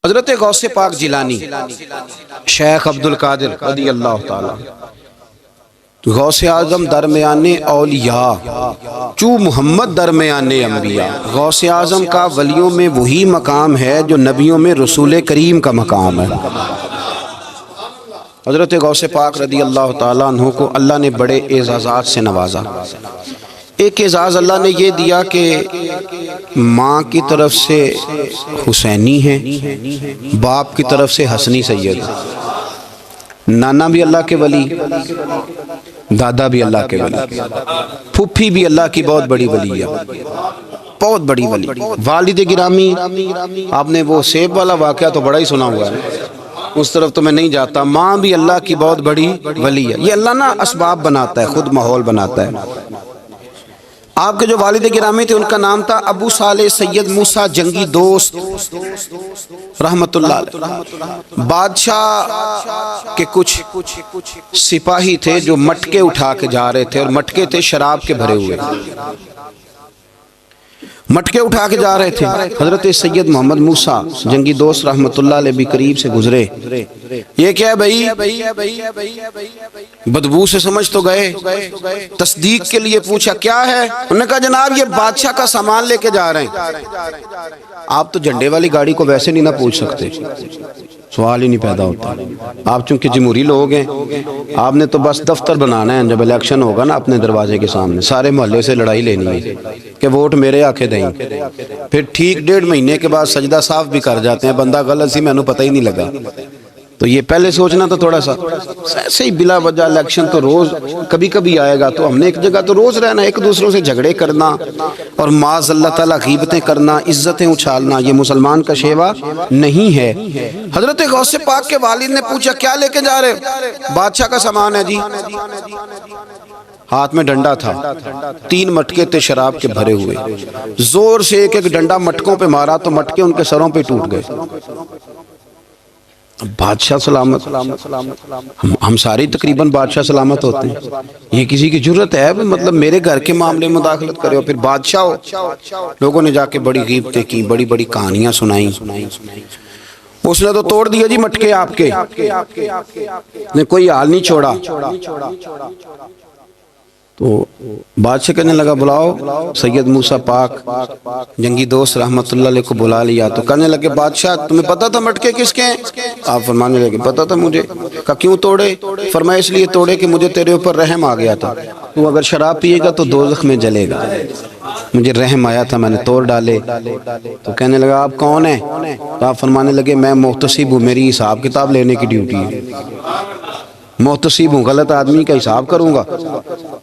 حضرت غوث پاک جیلانی شیخ عبدالقادر رضی اللہ تعالیٰ غوث اعظم درمیان اولیاء چو محمد درمیان انبیاء. غوث اعظم کا ولیوں میں وہی مقام ہے جو نبیوں میں رسول کریم کا مقام ہے. حضرت غوث پاک رضی اللہ تعالیٰ عنہ کو اللہ نے بڑے اعزازات سے نوازا. ایک اعزاز اللہ نے یہ دیا کہ ماں کی طرف سے حسینی ہے، باپ کی طرف سے حسنی سید. نانا بھی اللہ کے ولی، دادا بھی اللہ کے ولی، پھپھی بھی اللہ کی بہت بڑی ولی ہے، بہت بڑی ولی. والد گرامی، آپ نے وہ سیب والا واقعہ تو بڑا ہی سنا ہوا ہے، اس طرف تو میں نہیں جاتا. ماں بھی اللہ کی بہت بڑی ولی ہے. یہ اللہ نا اسباب بناتا ہے، خود ماحول بناتا ہے. آپ کے جو والد گرامی تھے ان کا نام تھا ابو صالح سید موسیٰ جنگی دوست رحمت اللہ علیہ. بادشاہ کے کچھ سپاہی تھے جو مٹکے اٹھا کے جا رہے تھے، اور مٹکے تھے شراب کے بھرے ہوئے، مٹکے اٹھا کے جا رہے تھے. حضرت سید محمد موسیٰ جنگی دوست رحمت اللہ علیہ بھی قریب سے گزرے. یہ کیا ہے بھائی؟ بدبو سے سمجھ تو گئے. تصدیق کے لیے پوچھا کیا ہے؟ انہوں نے کہا جناب یہ بادشاہ کا سامان لے کے جا رہے ہیں. آپ تو جھنڈے والی گاڑی کو ویسے نہیں نہ پوچھ سکتے، سوال ہی نہیں پیدا ہوتا. آپ چونکہ جمہوری لوگ ہیں، آپ نے تو بس دفتر بنانا ہے. جب الیکشن ہوگا نا اپنے دروازے کے سامنے سارے محلے سے لڑائی لینی ہے کہ ووٹ میرے آکے دیں. پھر ٹھیک 1.5 مہینے کے بعد سجدہ صاف بھی کر جاتے ہیں، بندہ غلط سی میں نے پتہ ہی نہیں لگا. تو یہ پہلے سوچنا تو تھوڑا سا ایسے ہی بلا وجہ الیکشن تو روز کبھی کبھی آئے گا، تو ہم نے ایک جگہ تو روز رہنا، ایک دوسروں سے جھگڑے کرنا اور معاذ اللہ تعالیٰ غیبتیں کرنا، عزتیں اچھالنا، یہ مسلمان کا شیوا نہیں ہے. حضرت غوث پاک کے والد نے پوچھا کیا لے کے جا رہے؟ بادشاہ کا سامان ہے جی. ہاتھ میں ڈنڈا تھا، 3 مٹکے تھے شراب کے بھرے ہوئے. زور سے ایک ایک ڈنڈا مٹکوں پہ مارا تو مٹکے ان کے سروں پہ ٹوٹ گئے. بادشاہ سلامت، ہم ساری تقریباً بادشاہ سلامت ہوتے ہیں. یہ کسی کی جرت ہے مطلب میرے گھر کے معاملے میں مداخلت کرے، اور پھر بادشاہ ہو. لوگوں نے جا کے بڑی غیبتیں کی، بڑی بڑی کہانیاں سنائیں. اس نے تو توڑ دیا جی مٹکے آپ کے، نے کوئی حال نہیں چھوڑا. تو بادشاہ کہنے لگا بلاؤ سید موسیٰ پاک جنگی دوست رحمت اللہ علیہ کو بلا لیا. تو کہنے لگے بادشاہ تمہیں پتا تھا مٹکے کس کے ہیں؟ آپ فرمانے لگے پتا تھا مجھے. کہا کیوں توڑے؟ فرمایا اس لیے توڑے کہ مجھے تیرے اوپر رحم آ گیا تھا، تو اگر شراب پیے گا تو دوزخ میں جلے گا. مجھے رحم آیا تھا، میں نے توڑ ڈالے. تو کہنے لگا آپ کون ہیں؟ تو آپ فرمانے لگے میں محتسب ہوں، میری حساب کتاب لینے کی ڈیوٹی ہے. محتسب ہوں، غلط آدمی کا حساب کروں گا.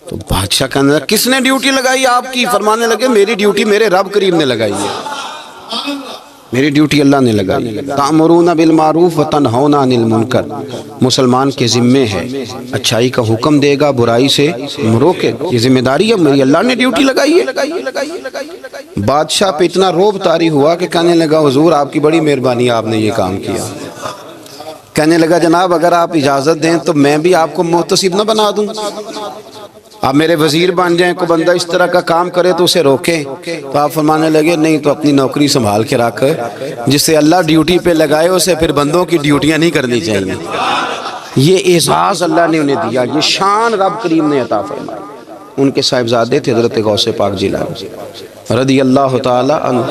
تو بادشاہ کہنے لگا کس نے ڈیوٹی لگائی آپ کی؟ فرمانے لگے میری ڈیوٹی میرے رب کریم نے لگائی ہے، میری ڈیوٹی اللہ نے لگائی. تأمرون بالمعروف وتنہون عن المنکر، مسلمان کے ذمے ہے اچھائی کا حکم دے گا، برائی سے روکے. یہ ذمہ داری ہے میری، اللہ نے ڈیوٹی لگائی ہے. بادشاہ پہ اتنا روب طاری ہوا کہ کہنے لگا حضور آپ کی بڑی مہربانی، آپ نے یہ کام کیا. کہنے لگا جناب اگر آپ اجازت دیں تو میں بھی آپ کو محتسب نہ بنا دوں، آپ میرے وزیر بن جائیں. کوئی بندہ اس طرح کا کام کرے تو اسے روکیں. تو آپ فرمانے لگے نہیں، تو اپنی نوکری سنبھال کے رکھ، جس سے اللہ ڈیوٹی پہ لگائے اسے پھر بندوں کی ڈیوٹیاں نہیں کرنی چاہیے. یہ اعزاز اللہ نے انہیں دیا، یہ شان رب کریم نے عطا فرمائی. ان کے صاحبزادے تھے حضرت غوث پاک جیلانی رضی اللہ تعالی عنہ.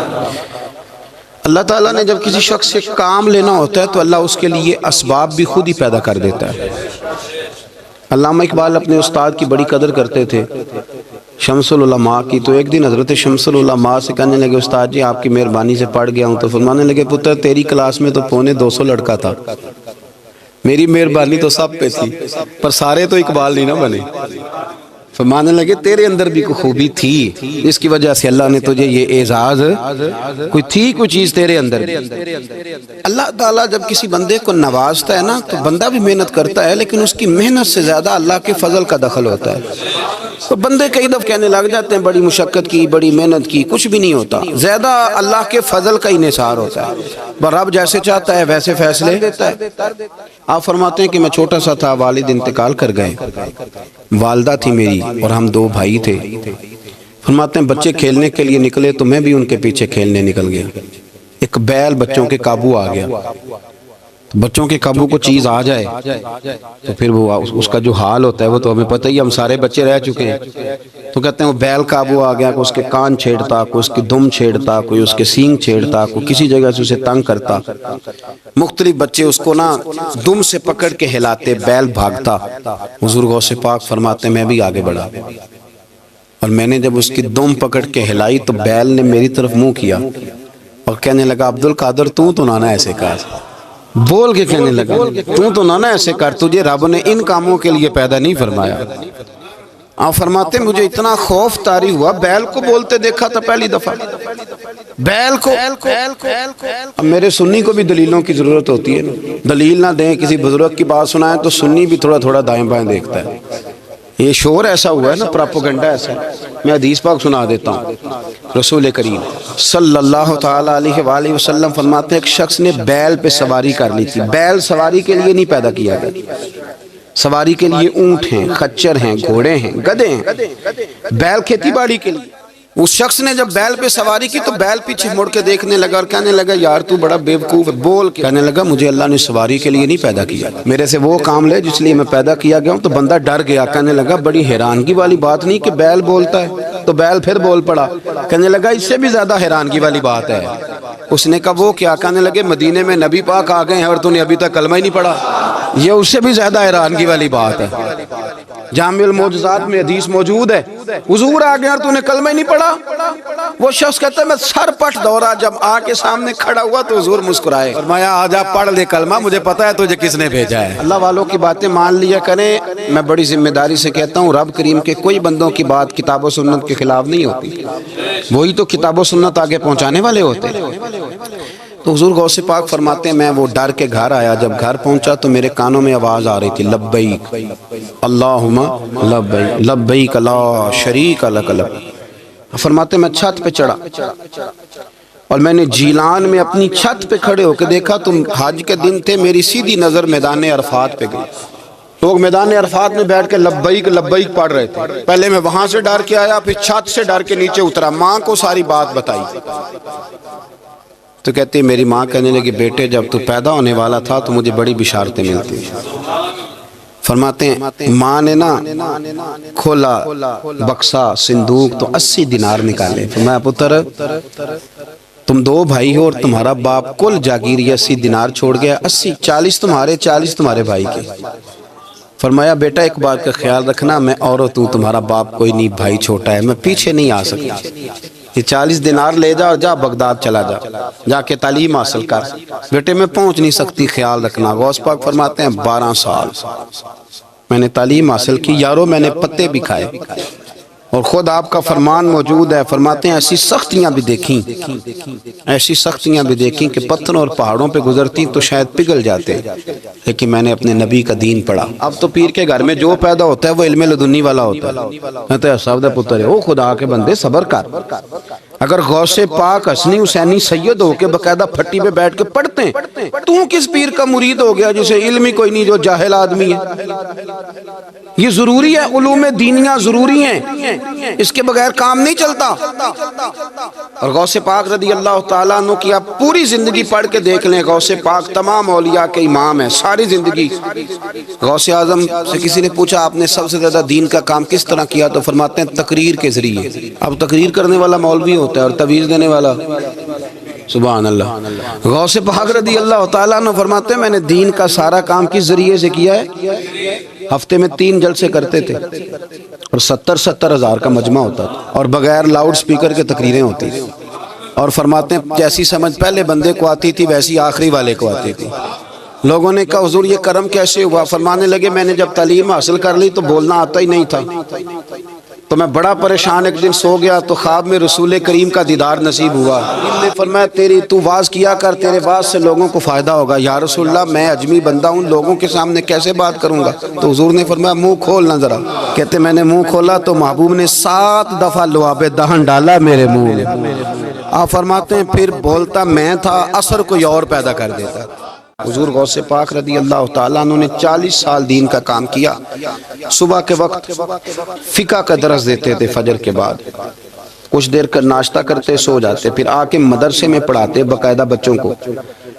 اللہ تعالیٰ نے جب کسی شخص سے کام لینا ہوتا ہے تو اللہ اس کے لیے اسباب بھی خود ہی پیدا کر دیتا ہے. علامہ اقبال اپنے استاد کی بڑی قدر کرتے تھے، شمس العلماء کی. تو ایک دن حضرت شمس العلماء سے کہنے لگے استاد جی آپ کی مہربانی سے پڑھ گیا ہوں. تو فرمانے لگے پتر تیری کلاس میں تو 250 لڑکا تھا، میری مہربانی تو سب پہ تھی، پر سارے تو اقبال نہیں نہ بنے. فرمانے لگے تیرے اندر بھی کوئی خوبی تھی، اس کی وجہ سے اللہ نے تجھے یہ اعزاز، کوئی تھی کوئی چیز تیرے اندر بھی. اللہ تعالیٰ جب کسی بندے کو نوازتا ہے نا تو بندہ بھی محنت کرتا ہے، لیکن اس کی محنت سے زیادہ اللہ کے فضل کا دخل ہوتا ہے. تو بندے کئی دفعہ کہنے لگ جاتے ہیں بڑی مشقت کی، بڑی محنت کی، کچھ بھی نہیں ہوتا. زیادہ اللہ کے فضل کا انحصار ہوتا ہے، رب جیسے چاہتا ہے ویسے فیصلے دیتا ہے. آپ فرماتے ہیں کہ میں چھوٹا سا تھا، والد انتقال کر گئے، والدہ تھی میری اور ہم 2 بھائی تھے. فرماتے ہیں بچے کھیلنے کے لیے نکلے تو میں بھی ان کے پیچھے کھیلنے نکل گیا. ایک بیل بچوں کے قابو آ گیا، بچوں کے قابو کو چیز آ جائے تو پھر وہ اس کا جو حال ہوتا ہے وہ تو ہمیں پتہ ہی، ہم سارے بچے رہ چکے ہیں۔ تو کہتے ہیں وہ بیل قابو آ گیا، کوئی اس کے کان چھیڑتا، کوئی اس کی دم چھیڑتا، کوئی اس کے سینگ چھیڑتا، کوئی کسی جگہ سے اسے تنگ کرتا، مختلف بچے اس کو نا دم سے پکڑ کے ہلاتے، بیل بھاگتا۔ حضور غوث پاک فرماتے ہیں میں بھی آگے بڑھا، اور میں نے جب اس کی دم پکڑ کے ہلائی تو بیل نے میری طرف منہ کیا اور کہنے لگا عبد القادر تو نانا ایسے کر، بول کے کہنے لگا تو نانا ایسے کر، تجھے رب نے ان کاموں کے لیے پیدا نہیں فرمایا۔ آپ فرماتے مجھے اتنا خوف طاری ہوا، بیل کو بولتے دیکھا تھا پہلی دفعہ، بیل کو۔ اب میرے سنی کو بھی دلیلوں کی ضرورت ہوتی ہے، دلیل نہ دیں، کسی بزرگ کی بات سنائیں تو سنی بھی تھوڑا تھوڑا دائیں بائیں دیکھتا ہے۔ یہ شور ایسا ہوا ہے نا، پراپوگنڈا ایسا ہے۔ میں حدیث پاک سنا دیتا ہوں۔ رسول کریم صلی اللہ تعالی علیہ وآلہ وسلم فرماتے ہیں ایک شخص نے بیل پہ سواری کر لی تھی۔ بیل سواری کے لیے نہیں پیدا کیا گیا، سواری کے لیے اونٹ ہیں، خچر ہیں، گھوڑے ہیں، گدھے ہیں، بیل کھیتی باڑی کے لیے۔ اس شخص نے جب بیل پہ سواری کی تو بیل پیچھے مڑ کے دیکھنے لگا اور کہنے لگا یار تو بڑا بیوقوف ہے، بول کے کہنے لگا مجھے اللہ نے سواری کے لیے نہیں پیدا کیا، میرے سے وہ کام لے جس لیے میں پیدا کیا گیا ہوں۔ تو بندہ ڈر گیا، کہنے لگا بڑی حیرانگی والی بات نہیں کہ بیل بولتا ہے، تو بیل پھر بول پڑا۔ کہنے لگا اس سے بھی زیادہ حیرانگی والی بات ہے۔ اس نے کہا وہ کیا؟ کہنے لگے مدینے میں نبی پاک آ گئے ہیں اور تو نے ابھی تک کلمہ ہی نہیں پڑھا، یہ اس سے بھی زیادہ حیرانگی والی بات ہے۔ جامع المعجزات میں حدیث موجود ہے، حضور آ گئے اور تو نے کلمہ ہی نہیں پڑھا۔ وہ شخص کہتا ہے میں سر پٹ دورا، جب آ کے سامنے کھڑا ہوا تو حضور مسکرائے، فرمایا آجا پڑھ لے کلمہ، مجھے پتا ہے تجھے کس نے بھیجا ہے۔ اللہ والوں کی باتیں مان لیا کریں، میں بڑی ذمہ داری سے کہتا ہوں رب کریم کے کوئی بندوں کی بات کتاب و سنت کے خلاف نہیں ہوتی، وہی تو کتاب و سنت آگے پہنچانے والے ہوتے ہیں۔ تو حضور غوث پاک فرماتے ہیں میں وہ ڈر کے گھر آیا، جب گھر پہنچا تو میرے کانوں میں آواز آ رہی تھی لبیک اللہم لبیک لبیک لا شریک لک لبیک۔ فرماتے ہیں میں چھت پہ چڑھا اور میں نے جیلان میں اپنی چھت پہ کھڑے ہو کے دیکھا، تم حج کے دن تھے، میری سیدھی نظر میدان عرفات پہ گئی، لوگ میدان عرفات میں بیٹھ کے لبیک لبیک پڑھ رہے تھے۔ پہلے میں وہاں سے ڈر کے آیا، پھر چھت سے ڈر کے نیچے اترا، ماں کو ساری بات بتائی تو کہتی میری ماں کہنے لگی بیٹے جب تو پیدا ہونے والا تھا تو مجھے بڑی بشارتیں ملتی۔ فرماتے ہیں ماں نے نا کھولا بکسا صندوق تو 80 دینار نکالے، فرمایا پتر تم 2 بھائی ہو اور تمہارا باپ کل جاگیری 80 دینار چھوڑ گیا، 80 40 تمہارے 40 تمہارے بھائی کے۔ فرمایا بیٹا ایک بات کا خیال رکھنا، میں اور تمہارا باپ کوئی نہیں، بھائی چھوٹا ہے، میں پیچھے نہیں آ سکتا، یہ 40 دینار لے جا اور جا بغداد چلا جا کے تعلیم حاصل کر، بیٹے میں پہنچ نہیں سکتی، خیال رکھنا۔ غوث پاک فرماتے ہیں 12 سال میں نے تعلیم حاصل کی یارو، میں نے پتے بھی کھائے، اور خود آپ کا فرمان موجود ہے، فرماتے ہیں ایسی سختیاں بھی دیکھیں، ایسی سختیاں بھی دیکھیں کہ پتھروں اور پہاڑوں پہ گزرتی تو شاید پگھل جاتے، لیکن میں نے اپنے نبی کا دین پڑھا۔ اب تو پیر کے گھر میں جو پیدا ہوتا ہے وہ علم لدنی والا ہوتا ہے، کہتے ہیں صاحب دے پتر ہے، او خدا کے بندے صبر کر۔ اگر غوث پاک حسنی حسینی سید ہو کے باقاعدہ پھٹی پہ بیٹھ کے پڑھتے ہیں، تو کس پیر کا مرید ہو گیا جسے علم ہی کوئی نہیں، جو جاہل آدمی ہے؟ یہ ضروری ہے، علوم دینیاں ضروری ہیں، اس کے بغیر کام نہیں چلتا۔ اور غوث پاک رضی اللہ تعالیٰ عنہ کی آپ پوری زندگی پڑھ کے دیکھ لیں، غوث پاک تمام اولیاء کے امام ہیں، ساری زندگی۔ غوث اعظم سے کسی نے پوچھا آپ نے سب سے زیادہ دین کا کام کس طرح کیا، تو فرماتے ہیں تقریر کے ذریعے۔ اب تقریر کرنے والا مولوی ہوتا ہے اور تویز دینے والا سبحان اللہ۔ غوث پاک رضی اللہ تعالیٰ عنہ فرماتے ہیں میں نے دین کا سارا کام کس ذریعے سے کیا ہے، ہفتے میں 3 جلسے کرتے تھے اور 70 ہزار کا مجمع ہوتا تھا، اور بغیر لاؤڈ سپیکر کے تقریریں ہوتی تھی، اور فرماتے ہیں جیسی سمجھ پہلے بندے کو آتی تھی ویسی آخری والے کو آتی تھی۔ لوگوں نے کہا حضور یہ کرم کیسے ہوا؟ فرمانے لگے میں نے جب تعلیم حاصل کر لی تو بولنا آتا ہی نہیں تھا، تو میں بڑا پریشان ایک دن سو گیا تو خواب میں رسول کریم کا دیدار نصیب ہوا۔ نے فرمایا تو واز کیا کر، تیرے واز سے لوگوں کو فائدہ ہوگا۔ یا رسول اللہ میں اجمی بندہ ہوں، لوگوں کے سامنے کیسے بات کروں گا؟ تو حضور نے فرمایا منہ کھولنا ذرا۔ کہتے میں نے منہ کھولا تو محبوب نے 7 دفعہ لعاب دہن ڈالا میرے منہ میں۔ آپ فرماتے ہیں پھر بولتا میں تھا، اثر کوئی اور پیدا کر دیتا۔ حضور غوث پاک رضی اللہ تعالیٰ عنہ نے 40 سال دین کا کام کیا۔ صبح کے وقت فقہ کا درس دیتے تھے فجر کے بعد، کچھ دیر کا ناشتہ کرتے سو جاتے، پھر آ کے مدرسے میں پڑھاتے باقاعدہ بچوں کو۔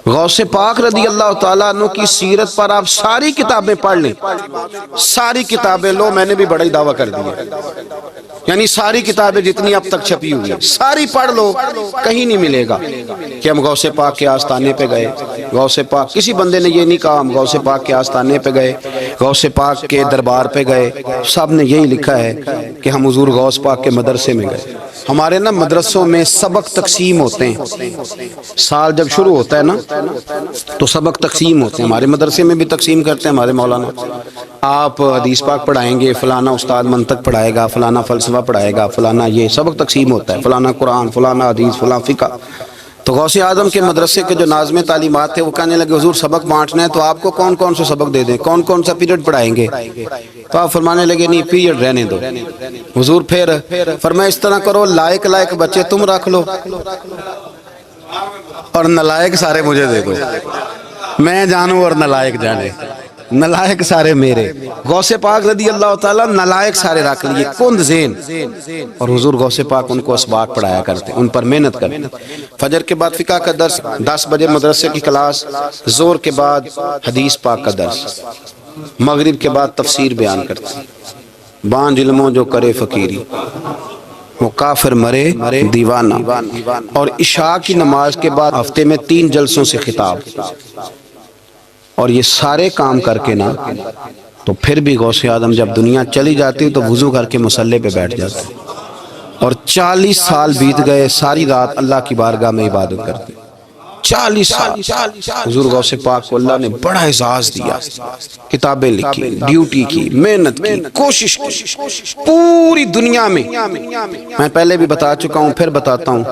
غوث پاک رضی اللہ تعالیٰ عنہ کی سیرت پر آپ ساری کتابیں پڑھ لیں، ساری کتابیں لو، میں نے بھی بڑا ہی دعویٰ کر دیا، یعنی ساری کتابیں جتنی اب تک چھپی ہوئی ہیں ساری پڑھ لو، کہیں نہیں ملے گا کہ ہم غوث پاک کے آستانے پہ گئے، غوث پاک، کسی بندے نے یہ نہیں کہا ہم غوث پاک کے آستانے پہ گئے، غوث پاک کے دربار پہ گئے، سب نے یہی لکھا ہے کہ ہم حضور غوث پاک کے مدرسے میں گئے۔ ہمارے نا مدرسوں میں سبق تقسیم ہوتے ہیں، سال جب شروع ہوتا ہے نا تو سبق تقسیم ہوتے ہیں، ہمارے مدرسے میں بھی تقسیم کرتے ہیں ہمارے مولانا۔ آپ حدیث پاک پڑھائیں گے، فلانا استاد منطق پڑھائے گا، فلانا فلسفہ پڑھائے گا، فلانا یہ سبق تقسیم ہوتا ہے، فلانا قرآن، فلانا حدیث، فلاں فقہ۔ تو غوث اعظم کے مدرسے کے جو ناظم تعلیمات تھے وہ کہنے لگے حضور سبق بانٹنا ہے تو آپ کو کون کون سے سبق دے دیں، کون کون سا پیریڈ پڑھائیں گے؟ تو آپ فرمانے لگے نہیں، پیریڈ رہنے دو۔ حضور پھر فرمایا اس طرح کرو، لائق لائق بچے تم رکھ لو اور نالائق سارے مجھے دے دو، میں جانوں اور نالائق جانے، نالائق سارے میرے۔ غوث پاک رضی اللہ تعالیٰ نالائق سارے رکھ لیے، کند ذہن، اور حضور غوث پاک ان کو اسباق پڑھایا کرتے، ان پر محنت کرتے۔ فجر کے بعد فقہ کا درس، 10 بجے مدرسے کی کلاس، زور کے بعد حدیث پاک کا درس، مغرب کے بعد تفسیر بیان کرتے۔ بانج علموں جو کرے فقیری، وہ کافر مرے دیوانہ، اور عشاء کی نماز کے بعد ہفتے میں 3 جلسوں سے خطاب۔ اور یہ سارے کام کر کے نا تو پھر بھی غوث اعظم جب دنیا چلی جاتی تو وضو کر کے مصلی پہ بیٹھ جاتے، اور 40 سال بیت گئے، ساری رات اللہ کی بارگاہ میں عبادت کرتے، 40 سال۔ حضور غوث پاک کو اللہ نے بڑا اعزاز دیا، کتابیں لکھی، ڈیوٹی کی، محنت کی، کوشش کی پوری دنیا میں۔ میں پہلے بھی بتا چکا ہوں، پھر بتاتا ہوں،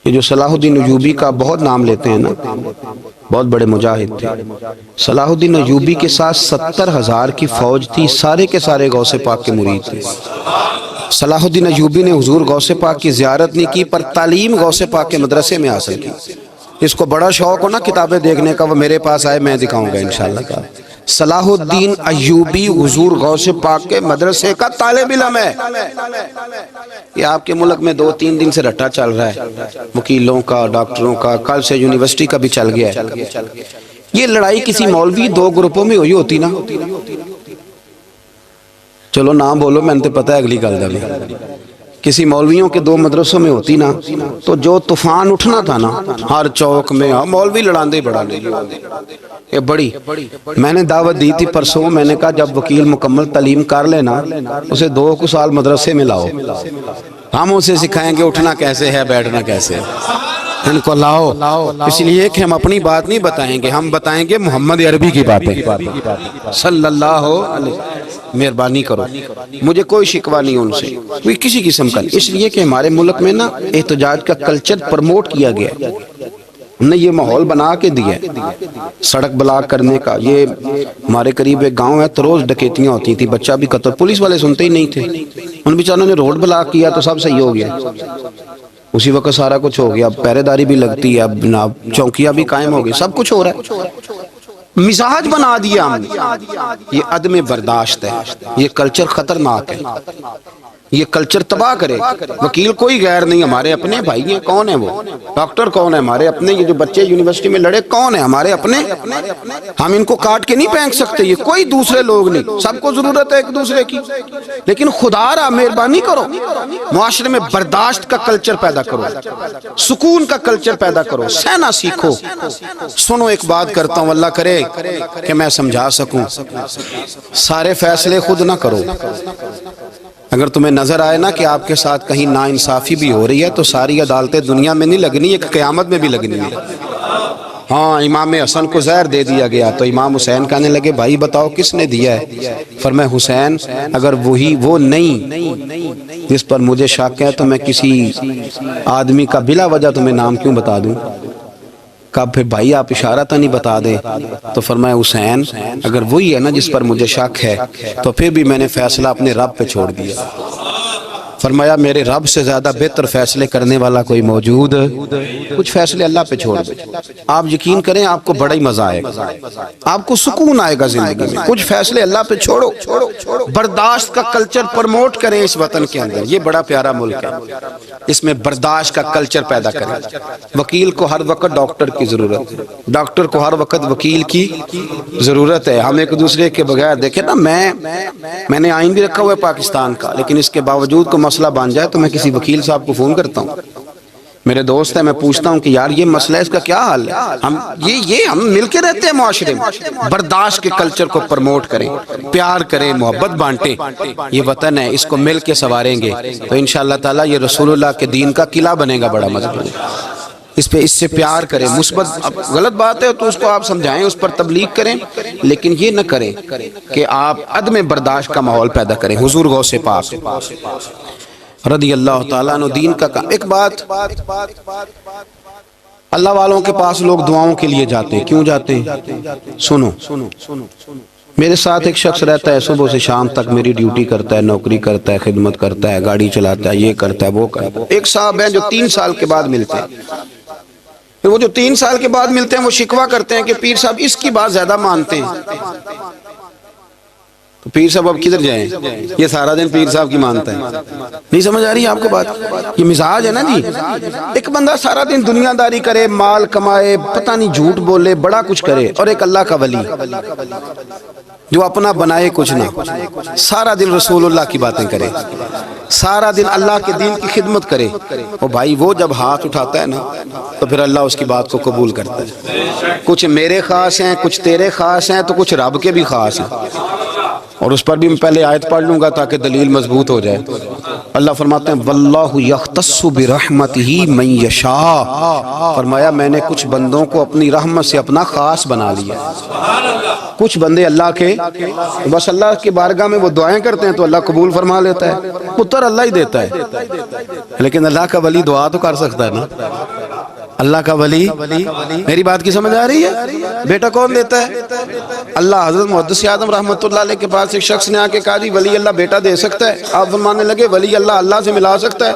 یہ جو صلاح الدین ایوبی کا بہت نام لیتے ہیں نا، بہت بڑے مجاہد تھے۔ صلاح الدین ایوبی کے ساتھ 70,000 کی فوج تھی، سارے کے سارے غوث پاک کے مرید تھے۔ صلاح الدین ایوبی نے حضور غوث پاک کی زیارت نہیں کی، پر تعلیم غوث پاک کے مدرسے میں حاصل کی۔ اس کو بڑا شوق ہو نا کتابیں دیکھنے کا، وہ میرے پاس آئے، میں دکھاؤں گا انشاءاللہ۔ صلاح الدین ایوبی حضور غوث پاک کے مدرسے کا طالب علم ہے۔ یہ آپ کے ملک میں 2-3 دن سے رٹا چل رہا ہے، وکیلوں کا، ڈاکٹروں کا، کل سے یونیورسٹی کا بھی چل گیا ہے۔ یہ لڑائی کسی مولوی 2 گروپوں میں ہوئی ہوتی نا، چلو نام بولو، میں نے پتہ ہے اگلی گل دا بھی، کسی مولویوں کے 2 مدرسوں میں ہوتی نا تو جو طوفان اٹھنا تھا نا ہر چوک میں، مولوی لڑاندے بڑا نہیں یہ بڑی۔ میں نے دعوت دی تھی پرسوں، میں نے کہا جب وکیل مکمل تعلیم کر لینا اسے 2 سال مدرسے میں لاؤ، ہم اسے سکھائیں گے اٹھنا کیسے ہے، بیٹھنا کیسے ہے، ان کو لاؤ، اس لیے کہ ہم اپنی بات نہیں بتائیں گے، ہم بتائیں گے محمد عربی کی باتیں صلی اللہ علیہ۔ مہربانی کرو، مجھے کوئی شکوہ نہیں ان سے، کوئی کسی قسم کا نہیں، اس لیے کہ ہمارے ملک میں نا احتجاج کا کلچر پروموٹ کیا گیا، ہم نے یہ ماحول بنا کے دیا ہے سڑک بلاک کرنے کا۔ یہ ہمارے قریب ایک گاؤں ہے تو روز ڈکیتیاں ہوتی تھی، بچہ بھی قتل، پولیس والے سنتے ہی نہیں تھے، ان بیچاروں نے روڈ بلاک کیا تو سب صحیح ہو گیا، اسی وقت سارا کچھ ہو گیا، پہرے داری بھی لگتی ہے، اب جناب چوکیاں بھی قائم ہو گئی، سب کچھ ہو رہا ہے۔ مزاج بنا دیا ہم نے، یہ عدم برداشت ہے، یہ کلچر خطرناک ہے، یہ کلچر تباہ کرے۔ وکیل کوئی غیر نہیں، ہمارے اپنے بھائی ہیں، کون ہیں وہ؟ ڈاکٹر کون ہے ہمارے اپنے؟ یہ جو بچے یونیورسٹی میں لڑے کون ہیں ہمارے اپنے؟ ہم ان کو کاٹ کے نہیں پھینک سکتے، یہ کوئی دوسرے لوگ نہیں، سب کو ضرورت ہے ایک دوسرے کی، لیکن خدا را مہربانی کرو، معاشرے میں برداشت کا کلچر پیدا کرو، سکون کا کلچر پیدا کرو، سہنا سیکھو۔ سنو ایک بات کرتا ہوں، اللہ کرے کہ میں سمجھا سکوں، سارے فیصلے خود نہ کرو۔ اگر تمہیں نظر آئے نا کہ آپ کے ساتھ کہیں ناانصافی بھی ہو رہی ہے تو ساری عدالتیں دنیا میں نہیں لگنی، ایک قیامت میں بھی لگنی ہے۔ ہاں امام حسن کو زہر دے دیا گیا تو امام حسین کہنے لگے بھائی بتاؤ کس نے دیا ہے؟ فرمایا حسین اگر وہی وہ نہیں جس پر مجھے شک ہے تو میں کسی آدمی کا بلا وجہ تمہیں نام کیوں بتا دوں؟ کہا پھر بھائی آپ اشارہ تو نہیں بتا دیں؟ تو فرمایا حسین اگر وہی ہے نا جس پر مجھے شک ہے تو پھر بھی میں نے فیصلہ اپنے رب پہ چھوڑ دیا۔ فرمایا میرے رب سے زیادہ بہتر فیصلے کرنے والا کوئی موجود، کچھ فیصلے اللہ پہ چھوڑ دیں، آپ یقین کریں آپ کو بڑا ہی مزہ آئے گا، آپ کو سکون آئے گا زندگی میں۔ کچھ فیصلے اللہ پہ چھوڑو، برداشت کا کلچر پروموٹ کریں اس وطن کے اندر، یہ بڑا پیارا ملک ہے، اس میں برداشت کا کلچر پیدا کریں۔ وکیل کو ہر وقت ڈاکٹر کی ضرورت ہے، ڈاکٹر کو ہر وقت وکیل کی ضرورت ہے۔ ہم ایک دوسرے کے بغیر دیکھیں نا، میں نے آئین بھی رکھا ہوا ہے پاکستان کا، لیکن اس کے باوجود کو مسئلہ بن جائے تو میں کسی وکیل صاحب کو فون کرتا ہوں، میرے دوست ہیں، میں پوچھتا ہوں کہ یار یہ مسئلہ ہے، اس کا کیا حل ہے؟ ہم مل کے رہتے ہیں معاشرے میں، برداشت کے کلچر کو پروموٹ کریں، پیار کریں، محبت بانٹیں، یہ وطن ہے، اس کو مل کے سنواریں گے تو انشاءاللہ تعالیٰ یہ رسول اللہ کے دین کا قلعہ بنے گا بڑا مضبوط۔ اس سے پیار کریں، مثبت، غلط بات ہے تو اس کو آپ سمجھائیں، اس پر تبلیغ کریں، لیکن یہ نہ کریں کہ آپ عدم برداشت کا ماحول پیدا کریں۔ حضور غوث پاک رضی اللہ تعالیٰ عنہ دین کا کام۔ ایک بات، اللہ والوں کے پاس لوگ دعاؤں کے لیے جاتے ہیں، کیوں جاتے ہیں؟ سنو، میرے ساتھ ایک شخص رہتا ہے، صبح سے شام تک میری ڈیوٹی کرتا ہے، نوکری کرتا ہے، خدمت کرتا ہے، گاڑی چلاتا ہے، یہ کرتا ہے، وہ کرتا ہے۔ ایک صاحب ہیں جو 3 سال کے بعد ملتے ہیں، وہ جو 3 سال کے بعد ملتے ہیں وہ شکوہ کرتے ہیں کہ پیر صاحب اس کی بات زیادہ مانتے ہیں۔ تو پیر صاحب اب کدھر جائیں؟ یہ سارا دن پیر صاحب کی مانتا ہے، نہیں سمجھ آ رہی ہے آپ کو بات؟ یہ مزاج ہے نا جی، ایک بندہ سارا دن دنیا داری کرے، مال کمائے، پتہ نہیں جھوٹ بولے، بڑا کچھ کرے، اور ایک اللہ کا ولی جو اپنا بنائے کچھ نہ، سارا دن رسول اللہ کی باتیں کرے، سارا دن اللہ کے دین کی خدمت کرے، اور بھائی وہ جب ہاتھ اٹھاتا ہے نا تو پھر اللہ اس کی بات کو قبول کرتا ہے۔ کچھ میرے خاص ہیں، کچھ تیرے خاص ہیں، تو کچھ رب کے بھی خاص ہیں، اور اس پر بھی میں پہلے آیت پڑھ لوں گا تاکہ دلیل مضبوط ہو جائے۔ اللہ فرماتے ہیں واللہ یختص برحمتہ من یشاء، فرمایا میں نے کچھ بندوں کو اپنی رحمت سے اپنا خاص بنا لیا۔ کچھ بندے اللہ کے بس اللہ کی بارگاہ میں وہ دعائیں کرتے ہیں تو اللہ قبول فرما لیتا ہے، پتر اللہ ہی دیتا ہے، لیکن اللہ کا ولی دعا تو کر سکتا ہے نا، اللہ کا ولی۔ میری بات کی سمجھ آ رہی ہے؟ بیٹا کون دیتا ہے؟ اللہ۔ حضرت محدث اعظم رحمۃ اللہ علیہ کے پاس ایک شخص نے آ کے کہا جی ولی اللہ بیٹا دے سکتا ہے؟ آپ فرمانے لگے ولی اللہ اللہ سے ملا سکتا ہے؟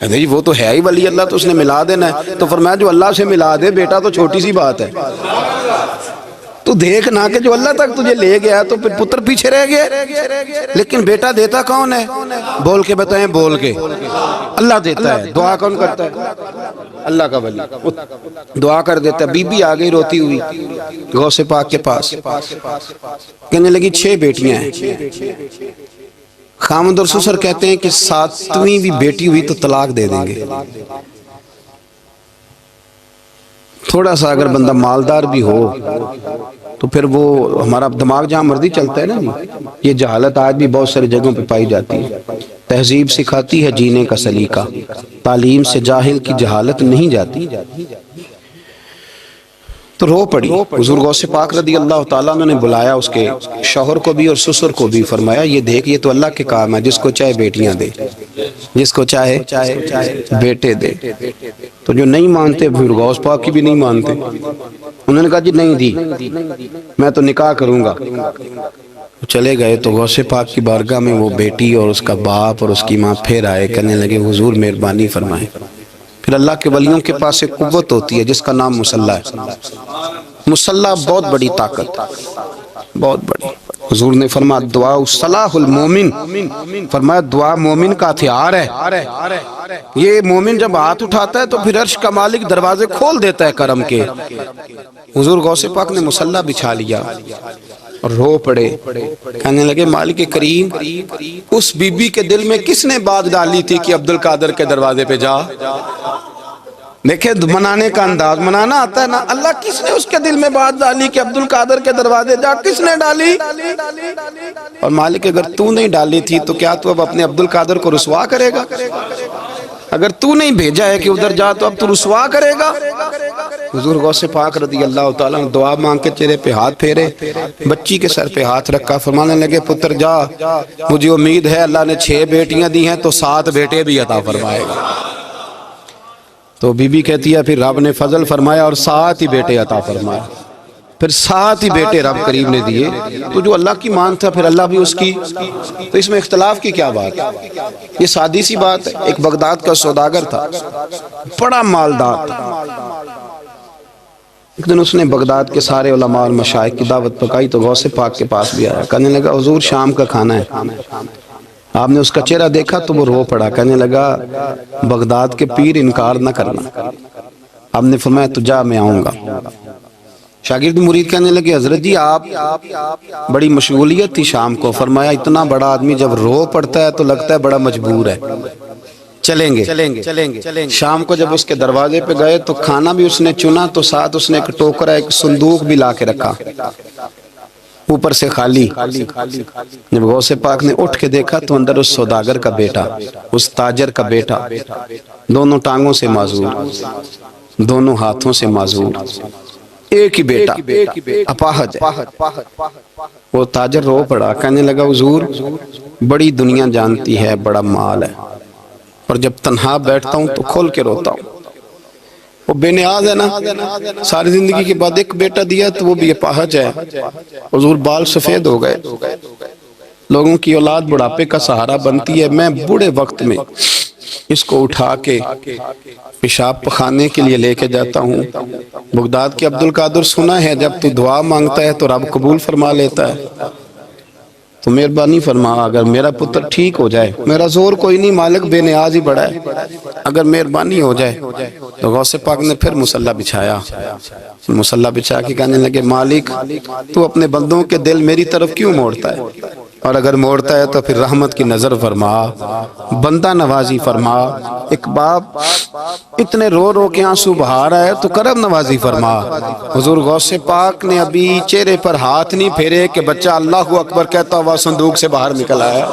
جی وہ تو ہے ہی ولی اللہ، تو اس نے ملا دینا ہے۔ تو فرمایا جو اللہ سے ملا دے بیٹا تو چھوٹی سی بات ہے، تو دیکھ نہ کہ جو اللہ تک تجھے لے گیا تو پھر پتر پیچھے رہ گئے، لیکن بیٹا دیتا کون ہے؟ بول کے بتائیں، بول کے اللہ دیتا ہے۔ دعا کون کرتا ہے؟ اللہ کا ولی دعا کر دیتا ہے۔ بی بی آ گئی روتی ہوئی غوث پاک کے پاس، کہنے لگی 6 بیٹیاں ہیں۔ خامد اور سسر کہتے ہیں کہ 7ویں بھی بیٹی ہوئی تو طلاق دے دیں گے۔ تھوڑا سا اگر بندہ مالدار بھی ہو تو پھر وہ ہمارا دماغ جہاں مرضی چلتا ہے نا، یہ جہالت آج بھی بہت ساری جگہوں پہ پائی جاتی ہے۔ تہذیب سکھاتی ہے جینے کا سلیقہ، تعلیم سے جاہل کی جہالت نہیں جاتی۔ تو رو پڑی۔ حضور غوث پاک رضی اللہ تعالیٰ عنہ نے بلایا اس کے شوہر کو بھی اور سسر کو بھی، فرمایا یہ دیکھ یہ تو اللہ کے کام ہے، جس کو چاہے بیٹیاں دے، جس کو چاہے بیٹے دے۔ تو جو نہیں مانتے پھر غوث پاک کی بھی نہیں مانتے، انہوں نے کہا جی نہیں دی، میں تو نکاح کروں گا۔ چلے گئے تو غوث پاک کی بارگاہ میں وہ بیٹی اور اس کا باپ اور اس کی ماں پھر آئے، کہنے لگے حضور مہربانی فرمائیں۔ پھر اللہ کے ولیوں کے پاس ایک قوت ہوتی ہے جس کا نام مصلی ہے۔ مصلی بہت بڑی طاقت، بہت بڑی۔ حضور نے فرمایا دعا صلاح المومن، فرمایا دعا مومن کا ہتھیار ہے۔ یہ مومن جب ہاتھ اٹھاتا ہے تو پھر عرش کا مالک دروازے کھول دیتا ہے کرم کے۔ حضور غوث پاک نے مصلی بچھا لیا اور رو پڑے، کہنے لگے مالک کریم اس بی بی کے دل میں کس نے بات ڈالی تھی کہ عبد القادر کے دروازے پہ جا؟ دیکھیں منانے کا انداز، منانا آتا ہے نا، اللہ کس نے اس کے دل میں بات ڈالی کہ عبد القادر کے دروازے جا؟ کس نے ڈالی؟ اور مالک اگر تو نہیں ڈالی تھی تو کیا تو اب اپنے عبد القادر کو رسوا کرے گا؟ اگر تو نہیں بھیجا ہے کہ ادھر جا تو اب تو رسوا کرے گا؟ حضور غوث پاک رضی اللہ تعالیٰ عنہ دعا مانگ کے چہرے پہ ہاتھ پھیرے، بچی کے سر پہ ہاتھ رکھا، فرمانے لگے پتر جا، مجھے امید ہے اللہ نے 6 بیٹیاں دی ہیں تو 7 بیٹے بھی عطا فرمائے گا۔ تو بی بی کہتی ہے پھر رب نے فضل فرمایا اور 7 ہی بیٹے عطا فرمائے۔ پھر 7 ہی بیٹے رب کریم نے دیے، تو جو اللہ کی مان تھا پھر اللہ بھی اس کی، تو اس میں اختلاف کی کیا بات ہے؟ یہ سادی سی بات ہے۔ ایک بغداد کا سوداگر تھا، بڑا مالدار تھا۔ ایک دن اس نے بغداد کے سارے علماء اور مشائخ کی دعوت پکائی تو غوث پاک کے پاس بھی آیا، کہنے لگا حضور شام کا کھانا ہے۔ آپ نے اس کا چہرہ دیکھا تو وہ رو پڑا، کہنے لگا بغداد کے پیر انکار نہ کرنا۔ آپ نے فرمایا تو جا میں آؤں گا۔ شاگرد مرید کہنے لگے حضرت جی آپ بڑی مشغولیت تھی شام کو، فرمایا اتنا بڑا آدمی جب رو پڑتا ہے تو لگتا ہے بڑا مجبور ہے، چلیں گے۔ شام کو جب اس کے دروازے پہ گئے تو کھانا بھی اس نے چنا، تو ساتھ اس نے ایک ٹوکرا ایک صندوق بھی لا کے رکھا، اوپر سے خالی۔ جب غوث پاک نے اٹھ کے دیکھا تو اندر اس سوداگر کا بیٹا، اس تاجر کا بیٹا، دونوں ٹانگوں سے معذور، دونوں ہاتھوں سے معذور، ایک ہی بیٹا اپاہج ہے۔ وہ تاجر رو پڑا، کہنے لگا حضور بڑی دنیا جانتی ہے، بڑا مال ہے، اور جب تنہا بیٹھتا ہوں تو کھول کے روتا ہوں۔ وہ بے نیاز ہے نا، ساری زندگی کے بعد ایک بیٹا دیا تو وہ بھی اپاہج ہے۔ حضور بال سفید ہو گئے، لوگوں کی اولاد بڑھاپے کا سہارا بنتی ہے، میں بوڑھے وقت میں اس کو اٹھا کے پیشاب پخانے کے لیے لے کے جاتا ہوں۔ بغداد کے عبدالقادر سنا ہے جب تو دعا مانگتا ہے تو رب قبول فرما لیتا ہے، تو مہربانی فرما اگر میرا پتر ٹھیک ہو جائے، میرا زور کوئی نہیں، مالک بے نیاز ہی بڑا ہے، اگر مہربانی ہو جائے۔ تو غوث پاک نے پھر مصلی بچھایا، مصلی بچھا کے کہنے لگے مالک تو اپنے بندوں کے دل میری طرف کیوں موڑتا ہے، اور اگر موڑتا ہے تو پھر رحمت کی نظر فرما، بندہ نوازی فرما۔ ایک باپ اتنے رو رو کے آنسو بہا رہا ہے تو کرم نوازی فرما۔ حضور غوث پاک نے ابھی چہرے پر ہاتھ نہیں پھیرے کہ بچہ اللہ اکبر کہتا ہوا صندوق سے باہر نکل آیا۔